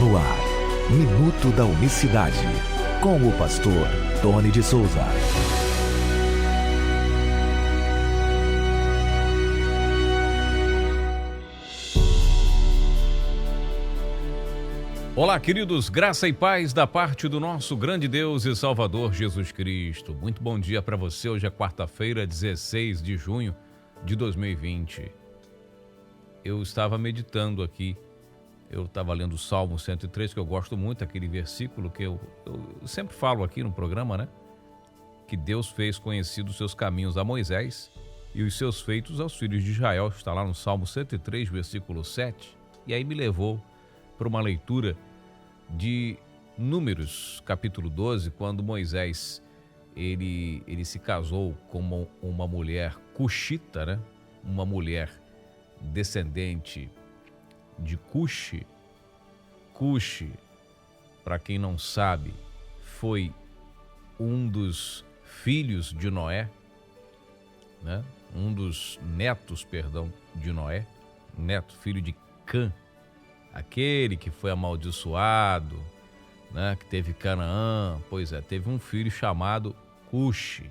No ar, Minuto da Unicidade, com o pastor Tony de Souza. Olá, queridos, graça e paz da parte do nosso grande Deus e Salvador Jesus Cristo. Muito bom dia para você. Hoje é quarta-feira, 16 de junho de 2020. Eu estava meditando aqui, eu estava lendo o Salmo 103, que eu gosto muito, aquele versículo que eu sempre falo aqui no programa, né? Que Deus fez conhecidos os seus caminhos a Moisés e os seus feitos aos filhos de Israel. Está lá no Salmo 103, versículo 7. E aí me levou para uma leitura de Números, capítulo 12, quando Moisés ele se casou com uma mulher cuxita, né? Uma mulher descendente de Cuxi. Cuxi, para quem não sabe, foi um dos filhos de Noé, né? Um dos netos, de Noé, filho de Cã, aquele que foi amaldiçoado, né? Que teve Canaã. Pois é, teve um filho chamado Cuxi.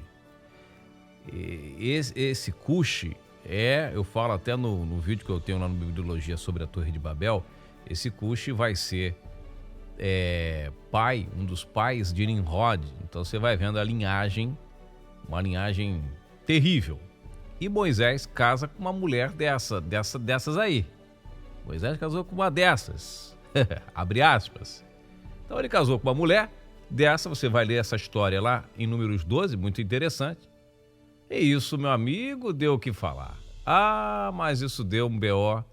Esse Cuxi eu falo até no vídeo que eu tenho lá no Bibliologia sobre a Torre de Babel, esse Cuxi vai ser um dos pais de Nimrod. Então você vai vendo a linhagem, uma linhagem terrível. E Moisés casa com uma mulher dessas aí. Moisés casou com uma dessas, abre aspas. Então ele casou com uma mulher dessa, você vai ler essa história lá em Números 12, muito interessante. E isso, meu amigo, deu o que falar. Ah, mas isso deu um BO.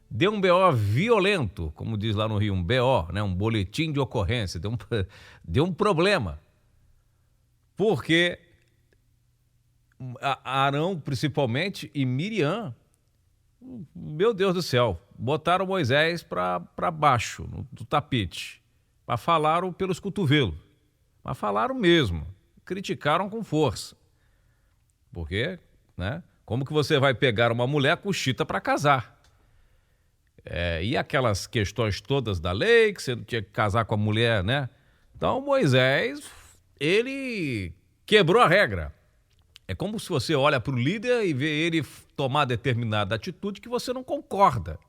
Deu um BO violento, como diz lá no Rio, um BO, né? Um boletim de ocorrência. Deu um problema. Porque Arão, principalmente, e Miriam, meu Deus do céu, botaram Moisés para baixo do tapete. Mas falaram pelos cotovelos. Mas falaram mesmo. Criticaram com força. Porque, né? Como que você vai pegar uma mulher cuxita para casar? E aquelas questões todas da lei, que você não tinha que casar com a mulher, né? Então Moisés, ele quebrou a regra. É como se você olha para o líder e vê ele tomar determinada atitude que você não concorda.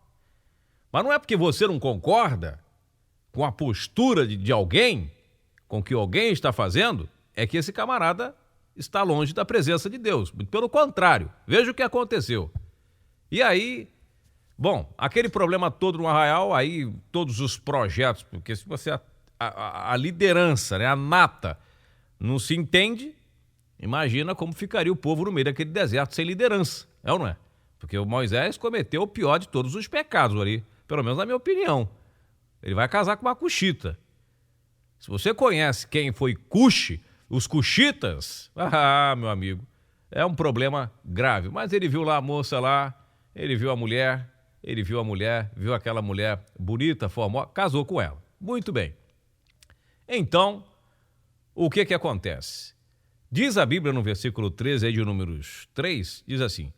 Mas não é porque você não concorda com a postura de alguém, com o que alguém está fazendo, é que esse camarada está longe da presença de Deus. Muito pelo contrário, veja o que aconteceu. E aí, bom, aquele problema todo no Arraial, aí todos os projetos, porque se você, a liderança, né, a nata, não se entende, imagina como ficaria o povo no meio daquele deserto sem liderança, é ou não é? Porque o Moisés cometeu o pior de todos os pecados ali, pelo menos na minha opinião. Ele vai casar com uma cuxita. Se você conhece quem foi Cuxi, os cuxitas, meu amigo, é um problema grave. Mas ele viu lá a moça lá, ele viu aquela mulher bonita, formosa, casou com ela. Muito bem. Então, o que acontece? Diz a Bíblia no versículo 13 aí de Números 3, diz assim: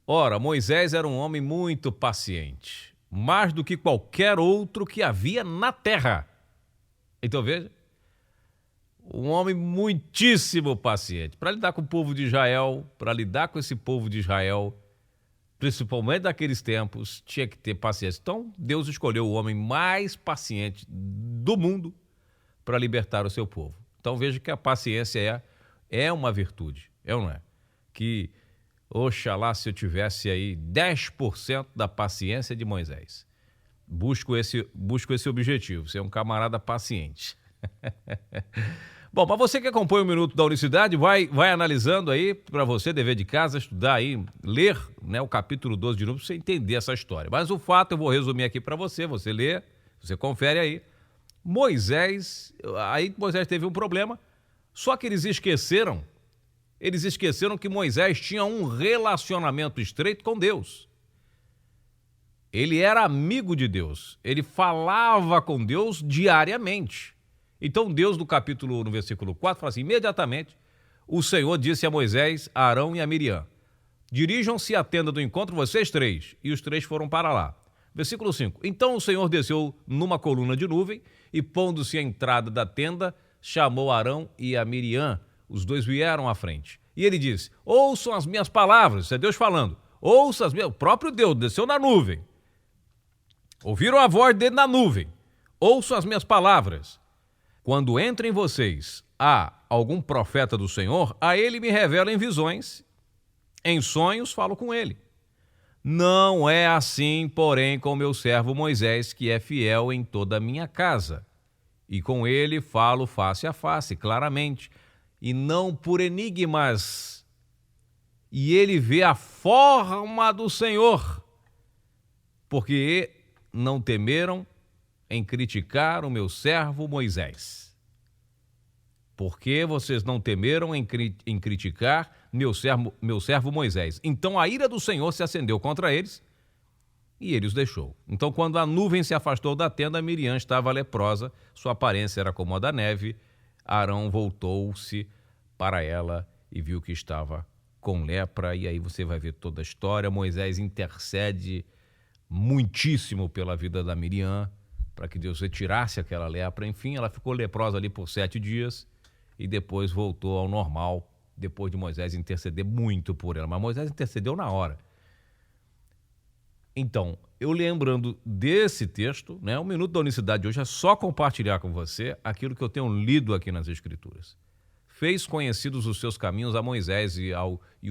Ora, Moisés era um homem muito paciente, mais do que qualquer outro que havia na terra. Então veja, um homem muitíssimo paciente. Para lidar com o povo de Israel, para lidar com esse povo de Israel, principalmente daqueles tempos, tinha que ter paciência. Então, Deus escolheu o homem mais paciente do mundo para libertar o seu povo. Então, veja que a paciência é uma virtude, é ou não é? Que, oxalá, se eu tivesse aí 10% da paciência de Moisés. Busco esse objetivo, ser um camarada paciente. Bom, para você que acompanha o Minuto da Unicidade, vai analisando aí, para você, dever de casa, estudar aí, ler, né, o capítulo 12 de Números, para você entender essa história. Mas o fato eu vou resumir aqui para você lê, você confere aí. Moisés teve um problema, só que eles esqueceram que Moisés tinha um relacionamento estreito com Deus. Ele era amigo de Deus, ele falava com Deus diariamente. Então Deus, no versículo 4, fala assim: imediatamente o Senhor disse a Moisés, a Arão e a Miriam: dirijam-se à tenda do encontro vocês três. E os três foram para lá. Versículo 5. Então o Senhor desceu numa coluna de nuvem e, pondo-se à entrada da tenda, chamou Arão e a Miriam. Os dois vieram à frente. E ele disse: ouçam as minhas palavras. Isso é Deus falando. Ouça as minhas... O próprio Deus desceu na nuvem. Ouviram a voz dele na nuvem. Ouçam as minhas palavras. Quando entre em vocês há algum profeta do Senhor, a ele me revela em visões, em sonhos falo com ele. Não é assim, porém, com meu servo Moisés, que é fiel em toda a minha casa. E com ele falo face a face, claramente, e não por enigmas. E ele vê a forma do Senhor, porque não temeram em criticar o meu servo Moisés. Por que vocês não temeram em criticar meu servo Moisés? Então a ira do Senhor se acendeu contra eles e ele os deixou. Então, quando a nuvem se afastou da tenda, Miriam estava leprosa, sua aparência era como a da neve. Arão voltou-se para ela e viu que estava com lepra. E aí você vai ver toda a história. Moisés intercede muitíssimo pela vida da Miriam, para que Deus retirasse aquela lepra. Enfim, ela ficou leprosa ali por 7 dias e depois voltou ao normal, depois de Moisés interceder muito por ela. Mas Moisés intercedeu na hora. Então, eu lembrando desse texto, né, o Minuto da Unicidade de hoje é só compartilhar com você aquilo que eu tenho lido aqui nas Escrituras. Fez conhecidos os seus caminhos a Moisés e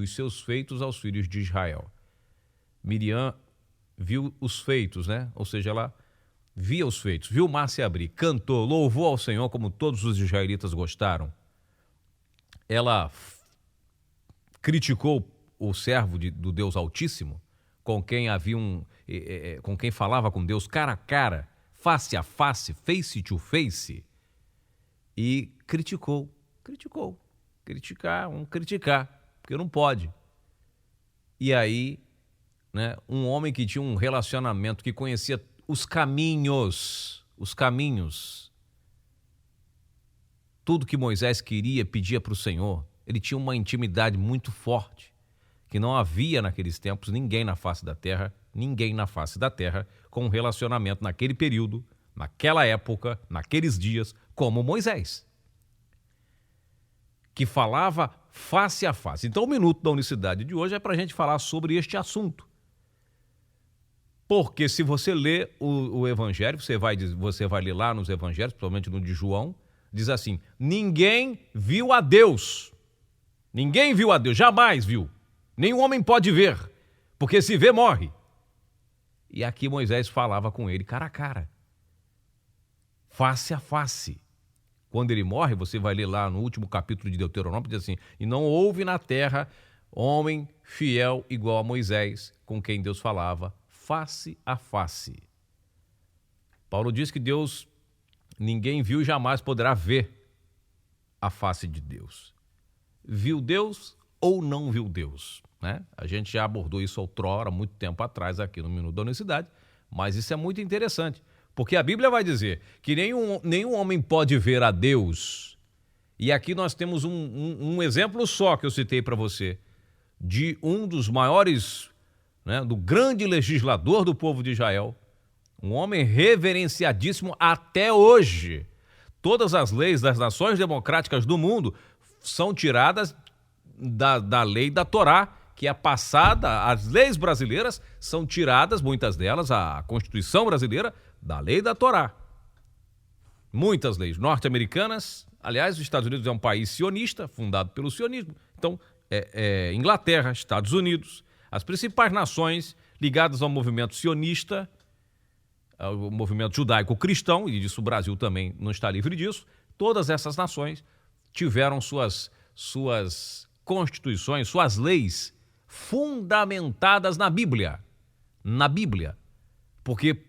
os seus feitos aos filhos de Israel. Miriam viu os feitos, né? Ou seja, ela via os feitos, viu o mar se abrir, cantou, louvou ao Senhor como todos os israelitas gostaram. Ela criticou o servo do Deus Altíssimo, com quem com quem falava com Deus cara a cara, face a face, face to face, e criticou, criticar, porque não pode. E aí, né, um homem que tinha um relacionamento, que conhecia os caminhos, tudo que Moisés queria, pedia para o Senhor. Ele tinha uma intimidade muito forte, que não havia naqueles tempos ninguém na face da terra com um relacionamento naquele período, naquela época, naqueles dias, como Moisés, que falava face a face. Então o Minuto da Unicidade de hoje é para a gente falar sobre este assunto. Porque se você lê o Evangelho, você vai ler lá nos Evangelhos, principalmente no de João, diz assim: ninguém viu a Deus. Ninguém viu a Deus, jamais viu. Nenhum homem pode ver, porque se vê, morre. E aqui Moisés falava com ele cara a cara, face a face. Quando ele morre, você vai ler lá no último capítulo de Deuteronômio, diz assim: e não houve na terra homem fiel igual a Moisés, com quem Deus falava face a face. Paulo diz que Deus, ninguém viu e jamais poderá ver a face de Deus. Viu Deus ou não viu Deus, né? A gente já abordou isso outrora, muito tempo atrás, aqui no Minuto da Unicidade, mas isso é muito interessante, porque a Bíblia vai dizer que nenhum homem pode ver a Deus. E aqui nós temos um exemplo só que eu citei para você, de um dos maiores, né, do grande legislador do povo de Israel, um homem reverenciadíssimo até hoje. Todas as leis das nações democráticas do mundo são tiradas da lei da Torá, que é passada. As leis brasileiras são tiradas, muitas delas, a Constituição brasileira, da lei da Torá. Muitas leis norte-americanas, aliás, os Estados Unidos é um país sionista, fundado pelo sionismo. Então, Inglaterra, Estados Unidos, as principais nações ligadas ao movimento sionista, ao movimento judaico-cristão, e disso o Brasil também não está livre disso, todas essas nações tiveram suas constituições, suas leis fundamentadas na Bíblia. Na Bíblia. Porque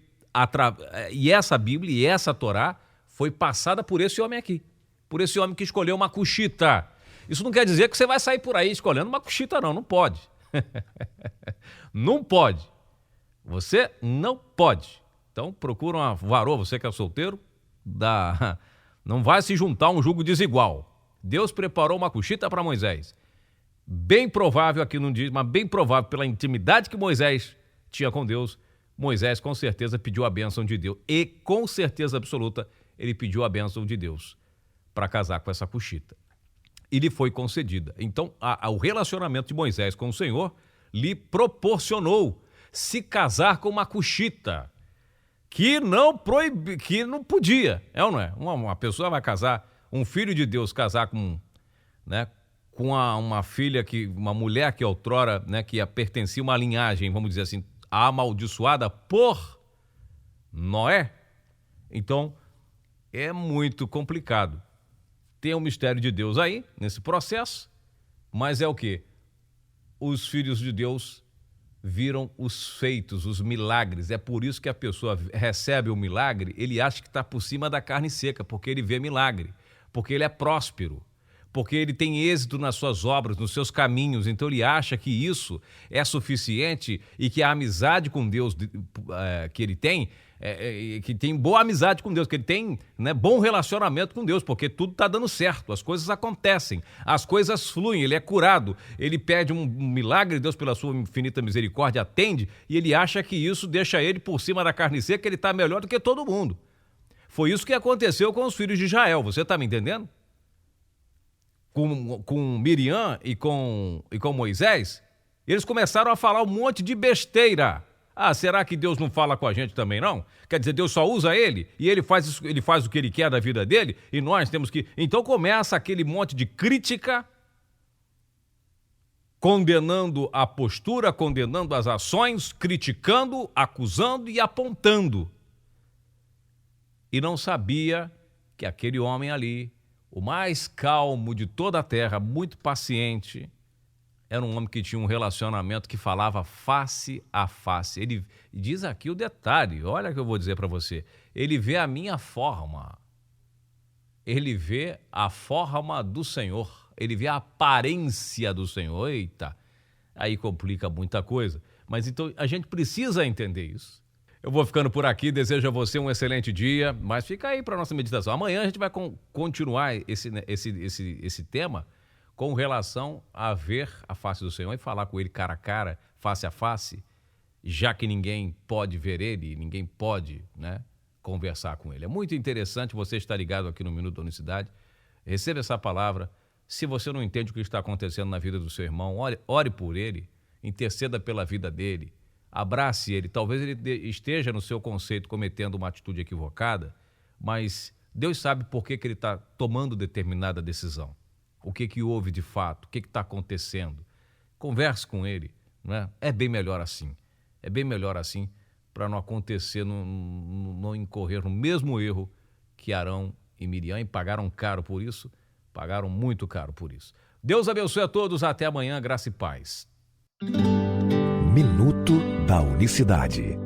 e essa Bíblia e essa Torá foi passada por esse homem aqui. Por esse homem que escolheu uma cuxita. Isso não quer dizer que você vai sair por aí escolhendo uma cuxita, não. Não pode. Não pode. Você não pode. Então procura uma varoa, você que é solteiro, não vai se juntar a um jugo desigual. Deus preparou uma cuxita para Moisés. Bem provável, aqui não diz, mas bem provável, pela intimidade que Moisés tinha com Deus, Moisés com certeza pediu a bênção de Deus. E com certeza absoluta ele pediu a bênção de Deus para casar com essa cuxita. E lhe foi concedida. Então, o relacionamento de Moisés com o Senhor lhe proporcionou se casar com uma cuxita, que não podia, é ou não é? Uma pessoa vai casar, um filho de Deus casar com, né, com uma filha, uma mulher que outrora, né, que pertencia a uma linhagem, vamos dizer assim, amaldiçoada por Noé. Então, é muito complicado. Tem o mistério de Deus aí, nesse processo, mas é o quê? Os filhos de Deus viram os feitos, os milagres. É por isso que a pessoa recebe o milagre, ele acha que está por cima da carne seca, porque ele vê milagre, porque ele é próspero, porque ele tem êxito nas suas obras, nos seus caminhos. Então ele acha que isso é suficiente e que a amizade com Deus que ele tem, que tem boa amizade com Deus, que ele tem, né, bom relacionamento com Deus, porque tudo está dando certo, as coisas acontecem, as coisas fluem, ele é curado, ele pede um milagre, Deus pela sua infinita misericórdia atende, e ele acha que isso deixa ele por cima da carne seca, que ele está melhor do que todo mundo. Foi isso que aconteceu com os filhos de Israel, você está me entendendo? Com Miriam e com Moisés, eles começaram a falar um monte de besteira. Ah, será que Deus não fala com a gente também, não? Quer dizer, Deus só usa ele e ele faz o que ele quer da vida dele e nós temos que... Então começa aquele monte de crítica, condenando a postura, condenando as ações, criticando, acusando e apontando. E não sabia que aquele homem ali, o mais calmo de toda a terra, muito paciente, era um homem que tinha um relacionamento que falava face a face. Ele diz aqui o detalhe, olha o que eu vou dizer para você. Ele vê a minha forma. Ele vê a forma do Senhor. Ele vê a aparência do Senhor. Eita, aí complica muita coisa. Mas então a gente precisa entender isso. Eu vou ficando por aqui, desejo a você um excelente dia, mas fica aí para a nossa meditação. Amanhã a gente vai continuar esse tema com relação a ver a face do Senhor e falar com ele cara a cara, face a face, já que ninguém pode ver ele, ninguém pode, né, conversar com ele. É muito interessante você estar ligado aqui no Minuto da Unicidade. Receba essa palavra. Se você não entende o que está acontecendo na vida do seu irmão, ore por ele, interceda pela vida dele, abrace ele. Talvez ele esteja no seu conceito cometendo uma atitude equivocada, mas Deus sabe por que ele está tomando determinada decisão. O que houve de fato, o que está acontecendo. Converse com ele, né? É bem melhor assim. É bem melhor assim para não acontecer, não incorrer no mesmo erro que Arão e Miriam, e pagaram caro por isso, pagaram muito caro por isso. Deus abençoe a todos, até amanhã, graça e paz. Minuto da Unicidade.